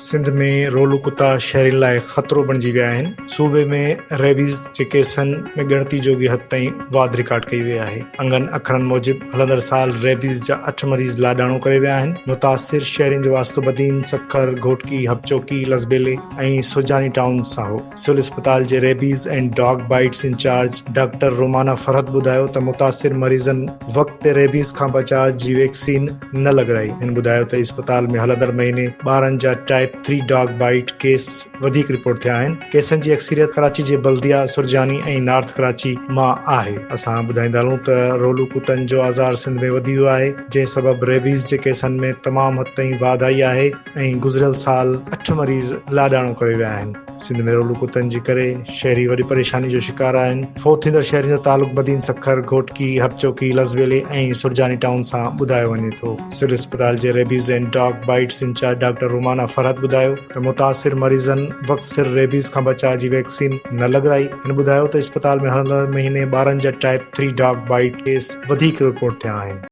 सिंध में रोलू कुता शहरियुनि लाइ ख़तरो बणिजी विया आहिनि। सूबे में रेबीज़ जे केसनि में ॻणती जोगी हद ताईं वाध रिकॉर्ड कई वई आहे। अंगनि अखरनि मूजिबि हलंदड़ साल रेबीज़ जा 8 मरीज़ लाॾाणो करे विया आहिनि। मुतासिर शहरियुनि जो वास्तो बदीन, सखर, घोटकी, हपचोकी, लसबेले ऐं सुजानी टाउन सां हो। सिविल अस्पताल जे rabies and dog bites incharge doctor Romana Farhat ॿुधायो त मुतासिर मरीज़नि वक़्त ते रेबीज़ खां बचाव जी वैक्सीन न लॻराई। हिन ॿुधायो त अस्पताल में हलंदड़ महीने ॿारनि जा टाइप 3 डॉग बाइट केस वधीक रिपोर्ट थिया आहिनि। केसनि जी अक्सरियत कराची जे बल्दिया, सुरजानी ऐं नॉर्थ कराची मां आहे। असां ॿुधाईंदा हलूं त रोलू कुतनि जो आज़ार सिंध में वधी वियो आहे, जंहिं सबबु रेबीज़ जे केसनि में तमामु हद ताईं वाध आई आहे ऐं गुज़िरियल साल 8 मरीज़ लाॾाणो करे विया आहिनि। सिंध में रोलू कुतनि जे करे शहरी वॾी परेशानी जो शिकार आहिनि। फोत थींदड़ शहरियुनि जो तालुक बदीन, सखर, घोटकी, हपचोकी, लसबेले ऐं सुरजानी टाउन सां ॿुधायो वञे थो। सिविल अस्पताल जे rabies and dog bites incharge doctor Romana Farhat ॿुधायो त मुतासिर मरीज़नि वक़्त सिर रेबीज़ खां बचाव जी वैक्सीन न लॻराई। हिन ॿुधायो त अस्पताल में हलंदड़ महीने ॿारनि जा टाइप 3 डॉग बाइट केस वधीक रिपोर्ट थिया आहिनि।